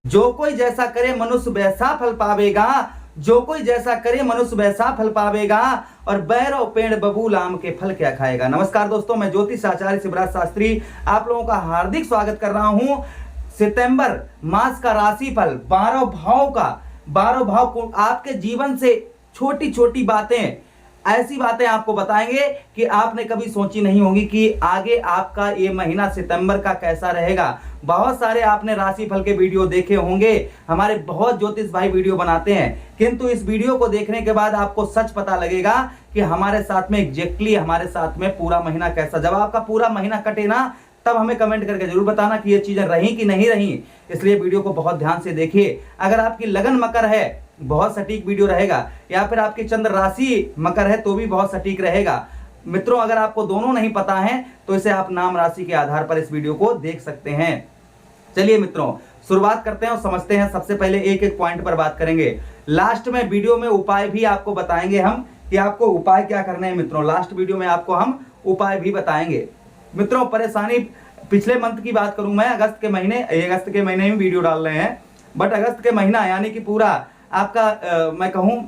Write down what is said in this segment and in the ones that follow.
जो कोई जैसा करे मनुष्य वैसा फल पावेगा, जो कोई जैसा करे मनुष्य वैसा फल पावेगा, और बैरो पेड़ बबूल आम के फल क्या खाएगा। नमस्कार दोस्तों, मैं ज्योतिष आचार्य शिवराज शास्त्री आप लोगों का हार्दिक स्वागत कर रहा हूं। सितंबर मास का राशिफल 12 भाव का, 12 भाव को आपके जीवन से छोटी छोटी बातें, ऐसी बातें आपको बताएंगे कि आपने कभी सोची नहीं होंगी कि आगे आपका ये महीना सितंबर का कैसा रहेगा। बहुत सारे आपने राशिफल के वीडियो देखे होंगे, हमारे बहुत ज्योतिष भाई वीडियो बनाते हैं, किंतु इस वीडियो को देखने के बाद आपको सच पता लगेगा कि हमारे साथ में एग्जैक्टली हमारे साथ में पूरा महीना कैसा। जब आपका पूरा महीना कटे ना, तब हमें कमेंट करके जरूर बताना कि ये चीजें रही कि नहीं रही। इसलिए वीडियो को बहुत ध्यान से देखिए। अगर आपकी लगन मकर है, बहुत सटीक वीडियो रहेगा, या फिर आपकी चंद्र राशि मकर है तो भी बहुत सटीक रहेगा। मित्रों, अगर आपको दोनों नहीं पता है तो इसे आप नाम राशि के आधार पर इस वीडियो को देख सकते हैं। चलिए मित्रों, शुरुआत करते हैं और समझते हैं। सबसे पहले एक एक पॉइंट पर बात करेंगे। लास्ट में वीडियो में उपाय भी आपको बताएंगे हम कि आपको उपाय क्या करने हैं। मित्रों, लास्ट वीडियो में आपको हम उपाय भी बताएंगे। मित्रों, परेशानी पिछले मंथ की बात करूं मैं, अगस्त के महीने में वीडियो डाल रहे हैं, बट अगस्त के महीना यानी कि पूरा आपका मैं कहूं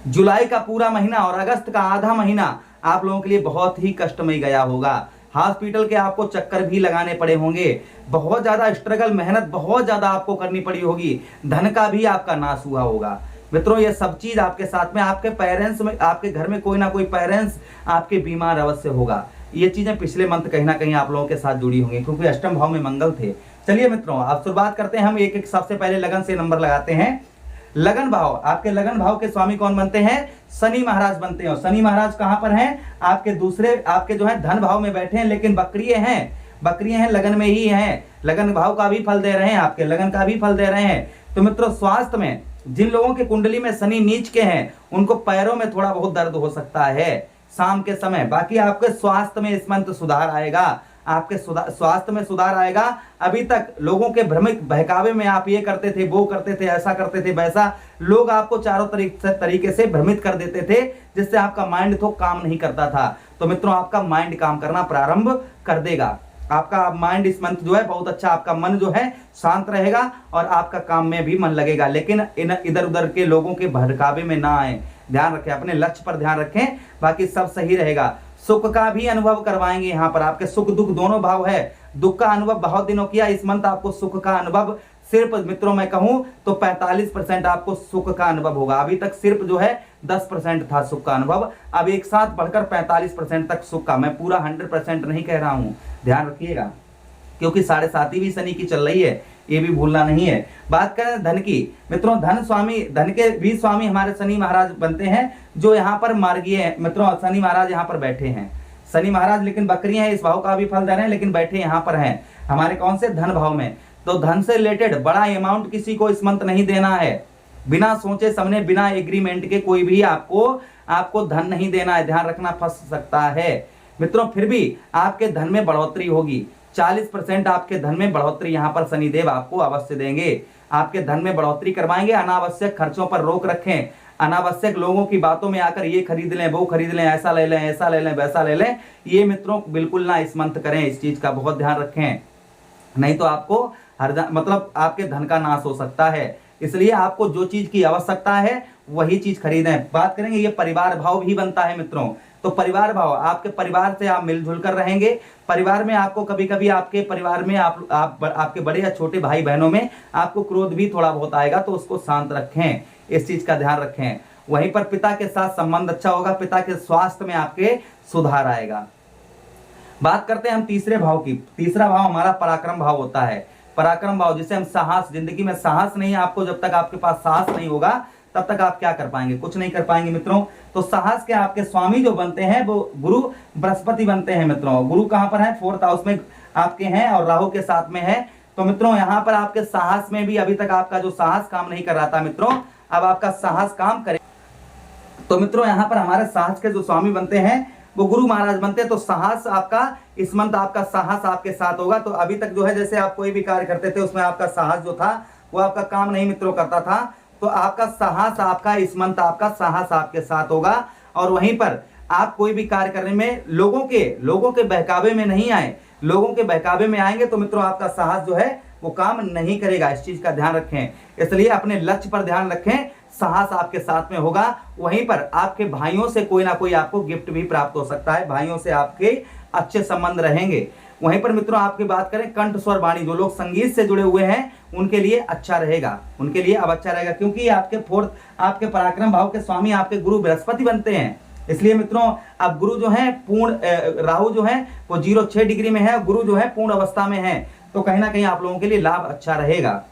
जुलाई का पूरा महीना और अगस्त का आधा महीना आप लोगों के लिए बहुत ही कष्टमय गया होगा। हॉस्पिटल के आपको चक्कर भी लगाने पड़े होंगे, बहुत ज्यादा स्ट्रगल, मेहनत बहुत ज्यादा आपको करनी पड़ी होगी, धन का भी आपका नाश हुआ होगा। मित्रों, ये सब चीज आपके साथ में, आपके पेरेंट्स में, आपके घर में कोई ना कोई पेरेंट्स आपके बीमार अवश्य होगा। ये चीजें पिछले मंथ कहीं ना कहीं आप लोगों के साथ जुड़ी होंगी, क्योंकि अष्टम भाव में मंगल थे। चलिए मित्रों, अब शुरुआत करते हैं हम एक एक। सबसे पहले लगन से नंबर लगाते हैं। लगन भाव, आपके लगन भाव के स्वामी कौन बनते हैं? शनि महाराज बनते हैं। और शनि महाराज कहां पर हैं? आपके दूसरे, आपके जो है धन भाव में बैठे हैं, लेकिन बकरिए हैं, लगन में ही हैं। लगन भाव का भी फल दे रहे हैं, आपके लगन का भी फल दे रहे हैं। तो मित्रों, स्वास्थ्य में जिन लोगों के कुंडली में शनि नीच के हैं, उनको पैरों में थोड़ा बहुत दर्द हो सकता है शाम के समय। बाकी आपके स्वास्थ्य में इस मंथ सुधार आएगा, आपके स्वास्थ्य में सुधार आएगा। अभी तक लोगों के भ्रमित बहकावे में आप ये करते थे, वो करते थे, ऐसा करते थे, वैसा, लोग आपको चारों तरीके से भ्रमित कर देते थे, जिससे आपका माइंड तो काम नहीं करता था। तो मित्रों, आपका माइंड काम करना प्रारंभ कर देगा। आपका माइंड इस मंथ जो है बहुत अच्छा, आपका मन जो है शांत रहेगा और आपका काम में भी मन लगेगा। लेकिन इधर उधर के लोगों के भड़कावे में ना आए, ध्यान रखें, अपने लक्ष्य पर ध्यान रखें, बाकी सब सही रहेगा। सुख का भी अनुभव करवाएंगे यहाँ पर, आपके सुख दुख दोनों भाव है। दुख का अनुभव बहुत दिनों किया, इस मंथ आपको सुख का अनुभव सिर्फ, मित्रों मैं कहूं तो 45% आपको सुख का अनुभव होगा। अभी तक सिर्फ जो है 10% था सुख का अनुभव, अब एक साथ बढ़कर 45% तक सुख का। मैं पूरा 100% नहीं कह रहा हूं, ध्यान रखिएगा, क्योंकि 7.5 भी शनि की चल रही है, ये भी भूलना नहीं है। बात करें धन की, मित्रों, धन के भी स्वामी हमारे शनि महाराज बनते हैं, जो यहाँ पर मार्गीय है। मित्रों, शनि महाराज यहाँ पर बैठे हैं, शनि महाराज लेकिन बकरी हैं, इस भाव का भी फल दे रहे हैं, लेकिन बैठे यहाँ पर हैं हमारे कौन से? धन भाव में। तो धन से रिलेटेड बड़ा अमाउंट किसी को इस मंथ नहीं देना है, बिना सोचे समझे, बिना एग्रीमेंट के कोई भी आपको धन नहीं देना है, ध्यान रखना, फंस सकता है। मित्रों, फिर भी आपके धन में बढ़ोतरी होगी, 40% आपके धन में बढ़ोतरी यहाँ पर शनिदेव आपको अवश्य देंगे, आपके धन में बढ़ोतरी करवाएंगे। अनावश्यक खर्चों पर रोक रखें, अनावश्यक लोगों की बातों में आकर ये खरीद लें, वो खरीद लें, ऐसा ले लें, ऐसा ले लें, वैसा ले लें, ये मित्रों बिल्कुल ना इस मंथ करें। इस चीज का बहुत ध्यान रखें, नहीं तो आपको मतलब आपके धन का नाश हो सकता है। इसलिए आपको जो चीज की आवश्यकता है वही चीज खरीदें। बात करेंगे, ये परिवार भाव भी बनता है मित्रों। तो परिवार भाव, आपके परिवार से आप मिलजुल कर रहेंगे। परिवार में आपको कभी कभी आपके परिवार में आपके बड़े या छोटे भाई बहनों में आपको क्रोध भी थोड़ा बहुत आएगा, तो उसको शांत रखें, इस चीज का ध्यान रखें। वहीं पर पिता के साथ संबंध अच्छा होगा, पिता के स्वास्थ्य में आपके सुधार आएगा। बात करते हैं हम तीसरे भाव की। तीसरा भाव हमारा पराक्रम भाव होता है। पराक्रम भाव, जिसे हम साहस, जिंदगी में साहस नहीं है आपको, जब तक आपके पास साहस नहीं होगा तब तक आप क्या कर पाएंगे? कुछ नहीं कर पाएंगे मित्रों। तो साहस के आपके स्वामी जो बनते हैं वो गुरु बृहस्पति बनते हैं मित्रों। गुरु कहां पर है? 4th हाउस में आपके हैं और राहु के साथ में है। तो मित्रों, यहां पर आपके साहस में भी, अभी तक आपका जो साहस काम नहीं कर रहा था मित्रों, अब आपका साहस काम करे। तो मित्रों, यहां पर हमारे साहस के जो स्वामी बनते हैं वो गुरु महाराज बनते हैं। तो साहस आपका इस मंथ, आपका साहस आपके साथ होगा। तो अभी तक जो है, जैसे आप कोई भी कार्य करते थे उसमें आपका साहस जो था वो आपका काम नहीं मित्रों करता था, तो आपका साहस, आपका इस मंथ आपका साहस आपके साथ होगा। और वहीं पर आप कोई भी कार्य करने में लोगों के बहकावे में नहीं आए, लोगों के बहकावे में आएंगे तो मित्रों आपका साहस जो है वो काम नहीं करेगा। इस चीज का ध्यान रखें, इसलिए अपने लक्ष्य पर ध्यान रखें, साहस आपके साथ में होगा। वहीं पर आपके भाइयों से कोई ना कोई आपको गिफ्ट भी प्राप्त हो सकता है, भाइयों से आपके अच्छे संबंध रहेंगे। वहीं पर मित्रों आपकी बात करें कंठ स्वर वाणी, जो लोग संगीत से जुड़े हुए हैं उनके लिए अच्छा रहेगा, उनके लिए अब अच्छा रहेगा, क्योंकि आपके आपके पराक्रम भाव के स्वामी आपके गुरु बृहस्पति बनते हैं। इसलिए मित्रों अब गुरु जो है पूर्ण, राहु जो है वो 0-6 डिग्री में है, गुरु जो है पूर्ण अवस्था में है, तो कहीं ना कहीं आप लोगों के लिए लाभ अच्छा रहेगा।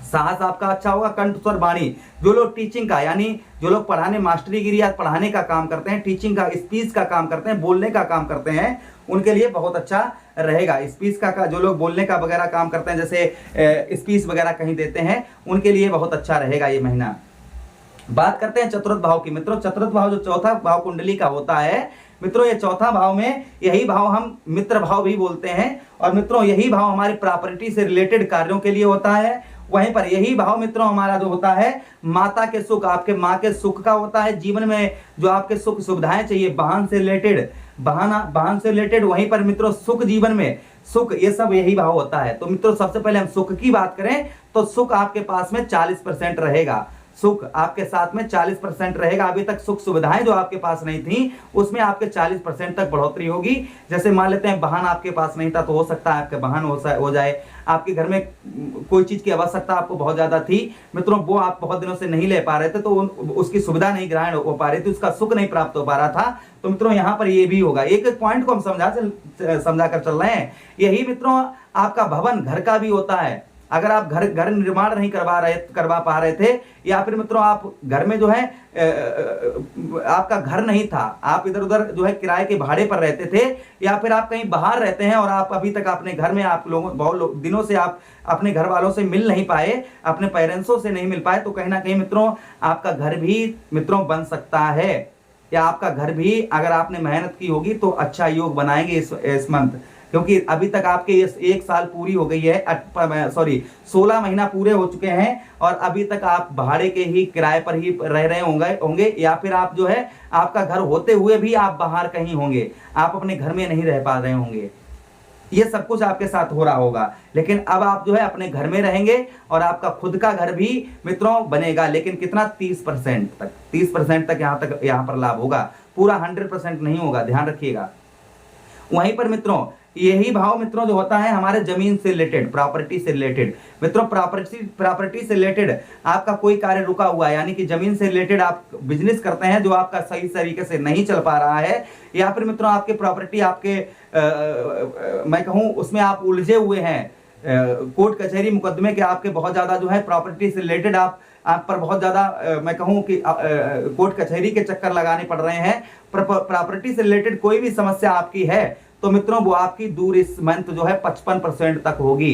साहस आपका अच्छा होगा। कंठ स्वर वाणी, जो लोग टीचिंग का, यानी जो लोग पढ़ाने, मास्टरी गिरी या पढ़ाने का काम करते हैं, टीचिंग का, स्पीच का काम करते हैं, बोलने का काम करते हैं, उनके लिए बहुत अच्छा रहेगा। स्पीच का जो लोग बोलने का वगैरह काम करते हैं, जैसे स्पीच वगैरह कहीं देते हैं, उनके लिए बहुत अच्छा रहेगा ये महीना। बात करते हैं चतुर्थ भाव की। मित्रों चतुर्थ भाव जो चौथा भाव कुंडली का होता है, मित्रों ये चौथा भाव में, यही भाव हम मित्र भाव भी बोलते हैं, और मित्रों यही भाव हमारी प्रॉपर्टी से रिलेटेड कार्यों के लिए होता है। वहीं पर यही भाव मित्रों हमारा जो होता है माता के सुख, आपके माँ के सुख का होता है। जीवन में जो आपके सुख सुविधाएं चाहिए, वाहन से रिलेटेड, वाहन से रिलेटेड, वहीं पर मित्रों सुख, जीवन में सुख, ये सब यही भाव होता है। तो मित्रों सबसे पहले हम सुख की बात करें तो सुख आपके पास में 40% रहेगा, सुख आपके साथ में 40% रहेगा। अभी तक सुख सुविधाएं जो आपके पास नहीं थी उसमें आपके 40% तक बढ़ोतरी होगी। जैसे मान लेते हैं वाहन आपके पास नहीं था, तो हो सकता है आपके वाहन हो जाए। आपके घर में कोई चीज की आवश्यकता आपको बहुत ज्यादा थी मित्रों, वो आप बहुत दिनों से नहीं ले पा रहे थे, तो उसकी सुविधा नहीं ग्रहण हो पा रही थी, उसका सुख नहीं प्राप्त हो पा रहा था, तो मित्रों यहाँ पर ये भी होगा। एक एक पॉइंट को हम समझा कर चल रहे हैं। यही मित्रों आपका भवन, घर का भी होता है। अगर आप घर निर्माण नहीं करवा पा रहे थे, या फिर मित्रों आप घर में जो है आपका घर नहीं था, आप इधर उधर जो है किराए के भाड़े पर रहते थे, या फिर आप कहीं बाहर रहते हैं और आप अभी तक अपने घर में, आप लोगों बहुत दिनों से आप अपने घर वालों से मिल नहीं पाए, अपने पेरेंट्सों से नहीं मिल पाए, तो कहीं ना कहीं मित्रों आपका घर भी मित्रों बन सकता है, या आपका घर भी अगर आपने मेहनत की होगी तो अच्छा योग बनाएंगे इस मंथ। क्योंकि अभी तक आपके ये 1 साल पूरी हो गई है, 16 महीना पूरे हो चुके हैं, और अभी तक आप भाड़े के ही, किराए पर ही रह रहे होंगे, या फिर आप जो है आपका घर होते हुए भी आप बाहर कहीं होंगे, आप अपने घर में नहीं रह पा रहे होंगे। ये सब कुछ आपके साथ हो रहा होगा, लेकिन अब आप जो है अपने घर में रहेंगे और आपका खुद का घर भी मित्रों बनेगा। लेकिन कितना? 30% तक, 30% तक यहाँ पर लाभ होगा, पूरा 100% नहीं होगा, ध्यान रखिएगा। वहीं पर मित्रों यही भाव मित्रों जो होता है हमारे जमीन से रिलेटेड, प्रॉपर्टी से रिलेटेड। मित्रों प्रॉपर्टी से रिलेटेड आपका कोई कार्य रुका हुआ है, यानी कि जमीन से रिलेटेड आप बिजनेस करते हैं जो आपका सही तरीके से नहीं चल पा रहा है, या फिर मित्रों आपके प्रॉपर्टी, आपके मैं कहूं उसमें आप उलझे हुए हैं, कोर्ट कचहरी मुकदमे के आपके बहुत ज्यादा जो है प्रॉपर्टी से रिलेटेड आप पर बहुत ज्यादा मैं कहूं कि कोर्ट कचहरी के चक्कर लगाने पड़ रहे हैं, प्रॉपर्टी से रिलेटेड कोई भी समस्या आपकी है, तो मित्रों वो आपकी दूर इस मंथ जो है 55% तक होगी,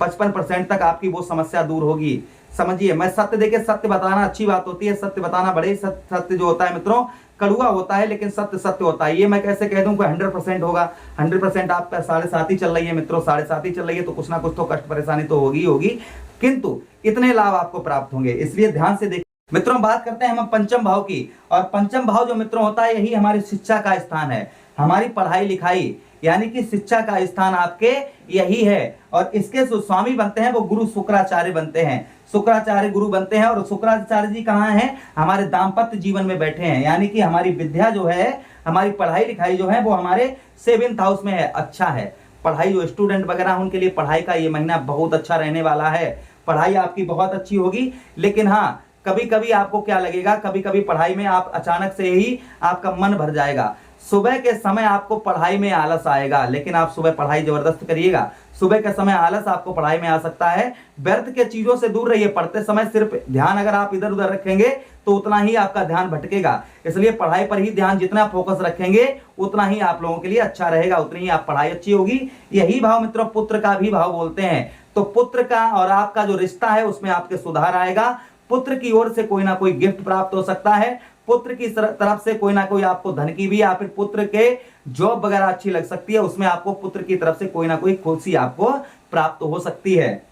55% तक आपकी वो समस्या दूर होगी। समझिए, मैं सत्य देके, सत्य बताना अच्छी बात होती है, सत्य बताना बड़े, सत्य जो होता है मित्रों कड़ुआ होता है, लेकिन सत्य सत्य होता है। ये मैं कैसे कह दूं कि 100% होगा? 100% आपका 7.5 ही चल रही है मित्रों, 7.5 ही चल रही है, तो कुछ ना कुछ तो कष्ट परेशानी तो होगी, किंतु इतने लाभ आपको प्राप्त होंगे, इसलिए ध्यान से देखिए। मित्रों बात करते हैं हम पंचम भाव की, और पंचम भाव जो मित्रों होता है यही हमारी शिक्षा का स्थान है, हमारी पढ़ाई लिखाई, यानी कि शिक्षा का स्थान आपके यही है। और इसके जो स्वामी बनते हैं वो गुरु शुक्राचार्य बनते हैं, शुक्राचार्य गुरु बनते हैं। और शुक्राचार्य जी कहाँ हैं? हमारे दाम्पत्य जीवन में बैठे हैं, यानी कि हमारी विद्या जो है, हमारी पढ़ाई लिखाई जो है वो हमारे 7th हाउस में है, अच्छा है। पढ़ाई जो स्टूडेंट वगैरह उनके लिए पढ़ाई का ये महीना बहुत अच्छा रहने वाला है, पढ़ाई आपकी बहुत अच्छी होगी। लेकिन हाँ, कभी कभी आपको क्या लगेगा, कभी कभी पढ़ाई में आप अचानक से ही आपका मन भर जाएगा, सुबह के समय आपको पढ़ाई में आलस आएगा, लेकिन आप सुबह पढ़ाई जबरदस्त करिएगा। सुबह के समय आलस आपको पढ़ाई में आ सकता है, व्यर्थ के चीजों से दूर रहिए। पढ़ते समय सिर्फ ध्यान अगर आप इधर उधर रखेंगे तो उतना ही आपका ध्यान भटकेगा, इसलिए पढ़ाई पर ही ध्यान जितना फोकस रखेंगे उतना ही आप लोगों के लिए अच्छा रहेगा, उतनी ही आप पढ़ाई अच्छी होगी। यही भाव मित्रों पुत्र का भी भाव बोलते हैं, तो पुत्र का और आपका जो रिश्ता है उसमें आपके सुधार आएगा। पुत्र की ओर से कोई ना कोई गिफ्ट प्राप्त हो सकता है, पुत्र की तरफ से कोई ना कोई आपको धन की भी, या फिर पुत्र के जॉब वगैरह अच्छी लग सकती है, उसमें आपको पुत्र की तरफ से कोई ना कोई खुशी आपको प्राप्त हो सकती है।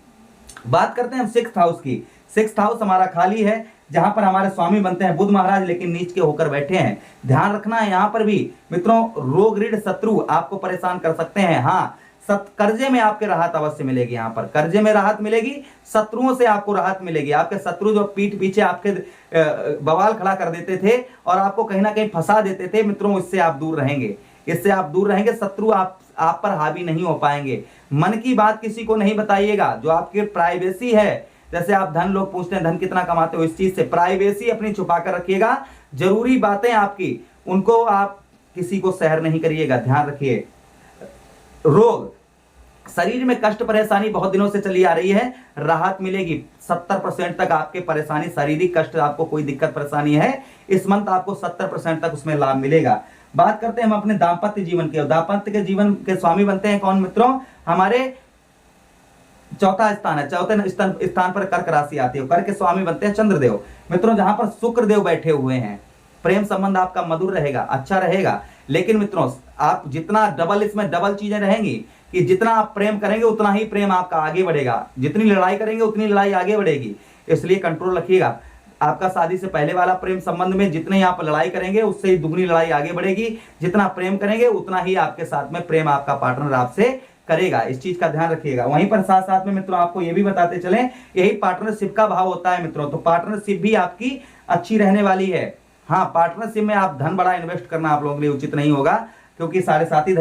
बात करते हैं हम 6th हाउस की। 6th हाउस हमारा खाली है, जहां पर हमारे स्वामी बनते हैं बुध महाराज, लेकिन नीच के होकर बैठे हैं। ध्यान रखना है, यहां पर भी मित्रों रोग रीढ़ शत्रु आपको परेशान कर सकते हैं। हाँ, कर्जे में आपके राहत अवश्य मिलेगी। यहाँ पर कर्जे में राहत मिलेगी, शत्रुओं से आपको राहत मिलेगी। आपके शत्रु जो पीठ पीछे आपके बवाल खड़ा कर देते थे और आपको कहीं ना कहीं फंसा देते थे मित्रों, इससे आप दूर रहेंगे, इससे आप दूर रहेंगे। शत्रु आप पर हावी नहीं हो पाएंगे। मन की बात किसी को नहीं बताइएगा। जो आपके प्राइवेसी है, जैसे आप धन, लोग पूछते हैं धन कितना कमाते हो, इस चीज से प्राइवेसी अपनी छुपा कर रखिएगा। जरूरी बातें आपकी, उनको आप किसी को शेयर नहीं करिएगा, ध्यान रखिए। रोग, शरीर में कष्ट परेशानी बहुत दिनों से चली आ रही है, राहत मिलेगी। 70% तक आपके परेशानी, शारीरिक कष्ट, आपको कोई दिक्कत परेशानी है, इस मंथ आपको 70% तक उसमें लाभ मिलेगा। बात करते हैं हम अपने दाम्पत्य जीवन के। दाम्पत्य के जीवन के स्वामी बनते हैं कौन मित्रों? हमारे चौथा स्थान है, चौथे स्थान पर कर्क राशि आती है, कर्क के स्वामी बनते हैं चंद्रदेव। मित्रों जहां पर शुक्रदेव बैठे हुए हैं, प्रेम संबंध आपका मधुर रहेगा, अच्छा रहेगा। लेकिन मित्रों आप जितना डबल, इसमें डबल चीजें रहेंगी कि जितना आप प्रेम करेंगे उतना ही प्रेम आपका आगे बढ़ेगा, जितनी लड़ाई करेंगे उतनी लड़ाई आगे बढ़ेगी। इसलिए कंट्रोल रखिएगा। आपका शादी से पहले वाला प्रेम संबंध में जितनी आप लड़ाई करेंगे उससे ही दुगनी लड़ाई आगे बढ़ेगी। जितना प्रेम करेंगे उतना ही आपके साथ में प्रेम आपका पार्टनर आपसे करेगा, इस चीज का ध्यान रखिएगा। वहीं पर साथ साथ में मित्रों आपको ये भी बताते चलें, यही पार्टनरशिप का भाव होता है मित्रों, तो पार्टनरशिप भी आपकी अच्छी रहने वाली है। हाँ, पार्टनरशिप में आप धन बड़ा इन्वेस्ट करना आप लोगों के लिए उचित नहीं होगा, क्योंकि 7.5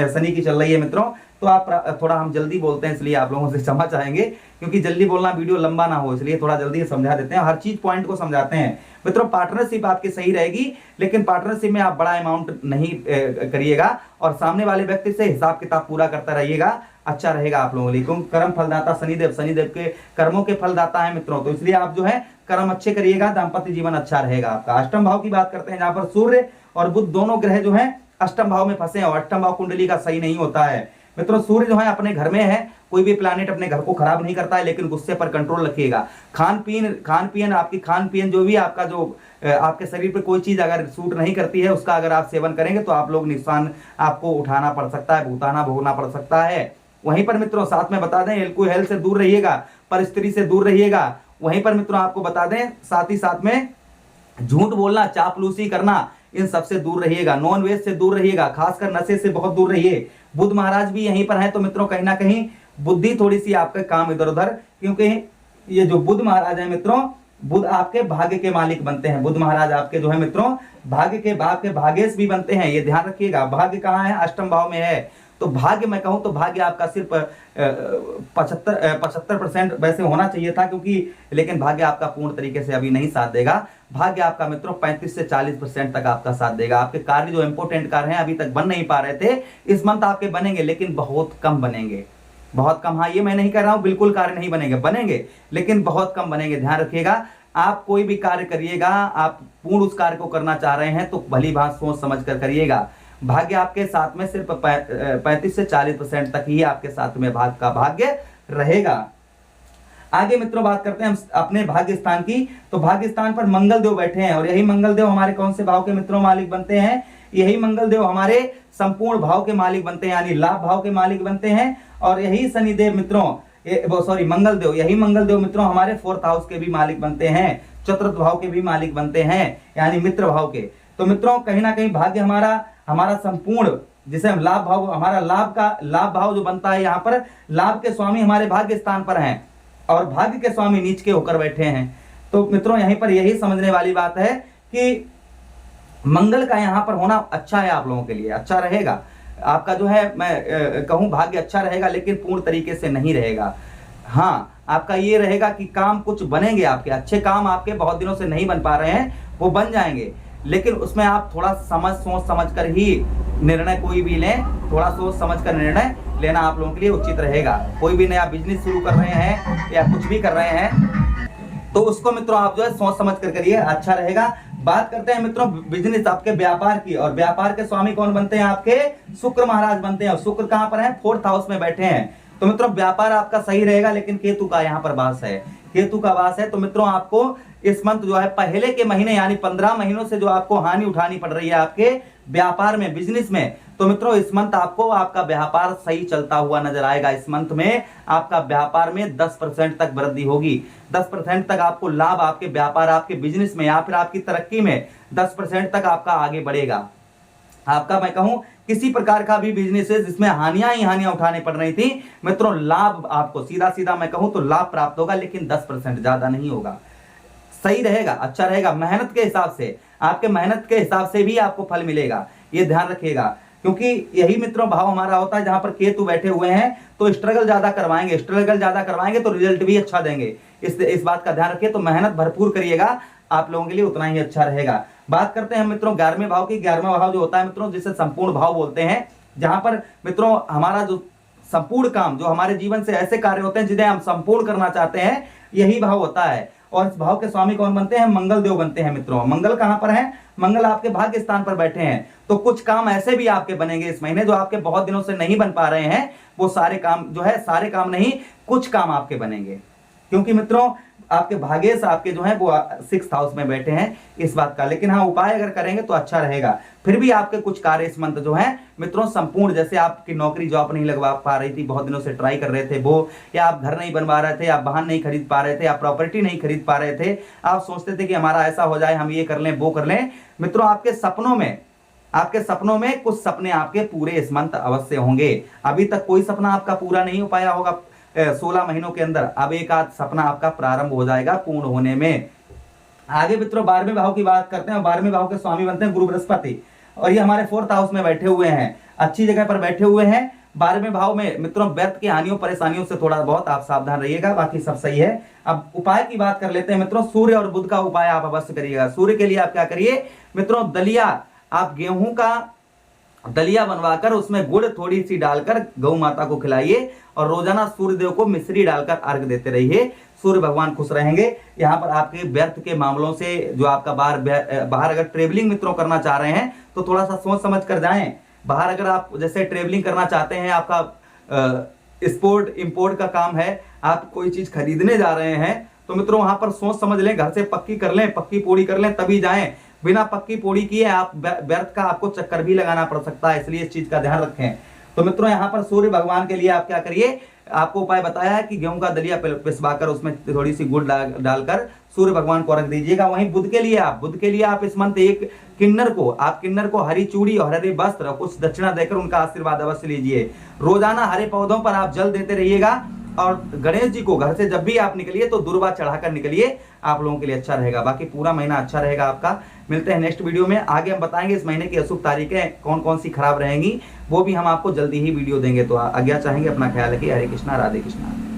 शनि की चल रही है मित्रों। तो आप थोड़ा, हम जल्दी बोलते हैं इसलिए आप लोगों से क्षमा चाहेंगे, क्योंकि जल्दी बोलना वीडियो लंबा ना हो, इसलिए थोड़ा जल्दी समझा देते हैं, हर चीज पॉइंट को समझाते हैं मित्रों। पार्टनरशिप आपकी सही रहेगी, लेकिन पार्टनरशिप में आप बड़ा अमाउंट नहीं करिएगा और सामने वाले व्यक्ति से हिसाब किताब पूरा करता रहिएगा, अच्छा रहेगा आप लोगों के लिए। क्योंकि कर्म फलदाता शनिदेव, शनिदेव के कर्मों के फलदाता है मित्रों, तो इसलिए आप जो है कर्म अच्छे करिएगा, दाम्पत्य जीवन अच्छा रहेगा आपका। अष्टम भाव की बात करते हैं, जहां पर सूर्य और बुध दोनों ग्रह जो है अष्टम भाव में फंसे हैं, और अष्टम भाव कुंडली का सही नहीं होता है मित्रों। सूर्य जो है अपने घर में है, कोई भी प्लैनेट अपने घर को खराब नहीं करता है, लेकिन गुस्से पर कंट्रोल रखिएगा। खान पीन आपकी खान पीन जो भी आपका जो आपके शरीर पर कोई चीज अगर सूट नहीं करती है, उसका अगर आप सेवन करेंगे तो आप लोग नुकसान आपको उठाना पड़ सकता है, भोगना पड़ सकता है। वहीं पर मित्रों साथ में बता दें, एल्कोहल से दूर रहिएगा, पर स्त्री से दूर रहिएगा। वहीं पर मित्रों आपको बता दें साथ ही साथ में झूठ बोलना, चापलूसी करना, इन सबसे दूर रहिएगा। नॉन वेज से दूर रहिएगा, खासकर नशे से बहुत दूर रहिए। बुध महाराज भी यहीं पर हैं, तो मित्रों कहीं ना कहीं बुद्धि थोड़ी सी आपका काम इधर उधर, क्योंकि ये जो बुध महाराज है मित्रों, बुध आपके भाग्य के मालिक बनते हैं। बुध महाराज आपके जो है मित्रों भाग्य के भाग्येश भी बनते हैं, ये ध्यान रखिएगा। भाग्य कहाँ है? अष्टम भाव में है। तो भाग्य मैं कहूं तो भाग्य आपका सिर्फ 75% वैसे होना चाहिए था, क्योंकि लेकिन भाग्य आपका पूर्ण तरीके से अभी नहीं साथ देगा। भाग्य आपका मित्रों 35 से 40% तक आपका साथ देगा। आपके कार्य जो इंपोर्टेंट कार्य हैं अभी तक बन नहीं पा रहे थे, इस मंथ आपके बनेंगे, लेकिन बहुत कम बनेंगे, बहुत कम। हाँ, ये मैं नहीं कह रहा हूं बिल्कुल कार्य नहीं बनेंगे, लेकिन बहुत कम बनेंगे, ध्यान रखिएगा। आप कोई भी कार्य करिएगा, आप पूर्ण उस कार्य को करना चाह रहे हैं तो भली बात सोच समझ कर करिएगा। भाग्य आपके साथ में सिर्फ 35 से 40% तक ही आपके साथ में भाग्य रहेगा। आगे मित्रों बात करते हैं हम अपने भाग्य स्थान की। तो भाग्य स्थान पर मंगल देव बैठे हैं, और यही मंगल देव हमारे कौन से भाव के मित्रों मालिक बनते हैं? यही मंगल देव हमारे संपूर्ण भाव के मालिक बनते हैं, यानी लाभ भाव के मालिक बनते हैं। और यही शनिदेव मित्रों, मंगल देव, यही मंगल देव मित्रों हमारे 4th हाउस के भी मालिक बनते हैं, चतुर्थ भाव के भी मालिक बनते हैं, यानी मित्र भाव के। तो मित्रों कहीं ना कहीं भाग्य हमारा संपूर्ण, जिसे हम लाभ भाव, हमारा लाभ भाव जो बनता है, यहाँ पर लाभ के स्वामी हमारे भाग्य स्थान पर हैं और भाग्य के स्वामी नीच के होकर बैठे हैं। तो मित्रों यहीं पर यही समझने वाली बात है कि मंगल का यहाँ पर होना अच्छा है, आप लोगों के लिए अच्छा रहेगा। आपका जो है मैं कहूँ भाग्य अच्छा रहेगा, लेकिन पूर्ण तरीके से नहीं रहेगा। हाँ, आपका ये रहेगा कि काम कुछ बनेंगे, आपके अच्छे काम आपके बहुत दिनों से नहीं बन पा रहे हैं, वो बन जाएंगे, लेकिन उसमें आप थोड़ा सोच समझ कर ही निर्णय कोई भी लें, थोड़ा सोच समझ कर निर्णय लेना आप लोगों के लिए उचित रहेगा। कोई भी नया बिजनेस शुरू कर रहे हैं या कुछ भी कर रहे हैं, तो उसको मित्रों आप जो है सोच समझ कर करिए, अच्छा रहेगा। बात करते हैं मित्रों बिजनेस, आपके व्यापार की, और व्यापार के स्वामी कौन बनते हैं? आपके शुक्र महाराज बनते हैं। और शुक्र कहां पर है? 4th हाउस में बैठे हैं। तो मित्रों व्यापार आपका सही रहेगा, लेकिन केतु का यहाँ पर वास है, केतु का वास है। तो मित्रों आपको इस मंथ जो है पहले के महीने यानी 15 महीनों से जो आपको हानि उठानी पड़ रही है आपके व्यापार में, बिजनेस में, तो मित्रों इस मंथ आपको आपका व्यापार सही चलता हुआ नजर आएगा। इस मंथ में आपका व्यापार में 10% तक वृद्धि होगी, 10% तक आपको लाभ आपके व्यापार, आपके बिजनेस में या फिर आपकी तरक्की में 10% तक आपका आगे बढ़ेगा। आपका मैं कहूं किसी प्रकार का भी बिजनेस है जिसमें हानियां ही हानियां उठाने पड़ रही थी, मित्रों लाभ आपको सीधा सीधा मैं कहूं तो लाभ प्राप्त होगा, लेकिन 10% ज्यादा नहीं होगा। सही रहेगा, अच्छा रहेगा। मेहनत के हिसाब से, आपके मेहनत के हिसाब से भी आपको फल मिलेगा, ये ध्यान रखिएगा। क्योंकि यही मित्रों भाव हमारा होता है जहां पर केतु बैठे हुए हैं तो स्ट्रगल ज्यादा करवाएंगे तो रिजल्ट भी अच्छा देंगे। इस बात का ध्यान रखिए। तो मेहनत भरपूर करिएगा, आप लोगों के लिए उतना ही अच्छा रहेगा। बात करते हैं मित्रों 11वें भाव की। 11वां भाव जो होता है मित्रों जिसे संपूर्ण भाव बोलते हैं, जहां पर मित्रों हमारा जो संपूर्ण काम, जो हमारे जीवन से ऐसे कार्य होते हैं जिन्हें हम संपूर्ण करना चाहते हैं, यही भाव होता है। और इस भाव के स्वामी कौन बनते हैं? मंगल देव बनते हैं मित्रों। मंगल कहां पर है? मंगल आपके भाग्य स्थान पर बैठे हैं। तो कुछ काम ऐसे भी आपके बनेंगे इस महीने जो आपके बहुत दिनों से नहीं बन पा रहे हैं, वो सारे काम जो है, सारे काम नहीं, कुछ काम आपके बनेंगे। क्योंकि मित्रों आपके भाग्येश आपके जो है वो 6th हाउस में बैठे हैं, इस बात का। लेकिन हाँ, उपाय अगर करेंगे तो अच्छा रहेगा। फिर भी आपके कुछ कार्य इस मंथ जो है मित्रों संपूर्ण, जैसे आपकी नौकरी जॉब नहीं लगवा पा रही थी, बहुत दिनों से ट्राई कर रहे थे वो, या आप घर नहीं बनवा रहे थे, आप वाहन नहीं खरीद पा रहे थे, आप प्रॉपर्टी नहीं खरीद पा रहे थे, आप सोचते थे कि हमारा ऐसा हो जाए, हम ये कर लें वो कर लें, मित्रों आपके सपनों में कुछ सपने आपके पूरे इस मंथ अवश्य होंगे। अभी तक कोई सपना आपका पूरा नहीं हो पाया होगा 16 महीनों के अंदर, अब एक आध सपना आपका प्रारंभ हो जाएगा पूर्ण होने में। आगे मित्रों 12वें भाव की बात करते हैं। 12वें भाव के स्वामी बनते हैं गुरु बृहस्पति, और ये हमारे 4th हाउस में बैठे हुए हैं, अच्छी जगह पर बैठे हुए हैं। 12वें भाव में मित्रों व्यर्थ की हानियों परेशानियों से थोड़ा बहुत आप सावधान रहिएगा, बाकी सब सही है। अब उपाय की बात कर लेते हैं मित्रों। सूर्य और बुध का उपाय आप अवश्य करिएगा। सूर्य के लिए आप क्या करिए मित्रों, दलिया, आप गेहूं का दलिया बनवाकर उसमें गुड़ थोड़ी सी डालकर गौ माता को खिलाइए, और रोजाना सूर्य देव को मिश्री डालकर अर्घ देते रहिए। सूर्य भगवान खुश रहेंगे। यहाँ पर आपके व्यर्थ के मामलों से, जो आपका बाहर अगर ट्रेवलिंग मित्रों करना चाह रहे हैं तो थोड़ा सा सोच समझ कर जाएं। बाहर अगर आप जैसे ट्रेवलिंग करना चाहते हैं, आपका एक्सपोर्ट इंपोर्ट का काम है, आप कोई चीज खरीदने जा रहे हैं, तो मित्रों वहां पर सोच समझ लें, घर से पक्की कर लें, पक्की पूरी कर लें, तभी जाएं। बिना पक्की पूरी किए आप व्यर्थ का आपको चक्कर भी लगाना पड़ सकता है, इसलिए इस चीज का ध्यान रखें। तो मित्रों यहाँ पर सूर्य भगवान के लिए आप क्या करिए, आपको उपाय बताया है कि गेहूं का दलिया पिसवाकर उसमें थोड़ी सी गुड़ डालकर सूर्य भगवान को रख दीजिएगा। वहीं बुध के लिए आप इस मंथ एक किन्नर को हरी चूड़ी और हरे वस्त्र कुछ दक्षिणा देकर उनका आशीर्वाद अवश्य लीजिए। रोजाना हरे पौधों पर आप जल देते रहिएगा, और गणेश जी को घर से जब भी आप निकलिए तो दुर्वा चढ़ाकर निकलिए, आप लोगों के लिए अच्छा रहेगा। बाकी पूरा महीना अच्छा रहेगा आपका। मिलते हैं नेक्स्ट वीडियो में। आगे हम बताएंगे इस महीने की अशुभ तारीखें कौन कौन सी खराब रहेंगी, वो भी हम आपको जल्दी ही वीडियो देंगे। तो आज्ञा चाहेंगे, अपना ख्याल रखिए। हरे कृष्णा, राधे कृष्णा।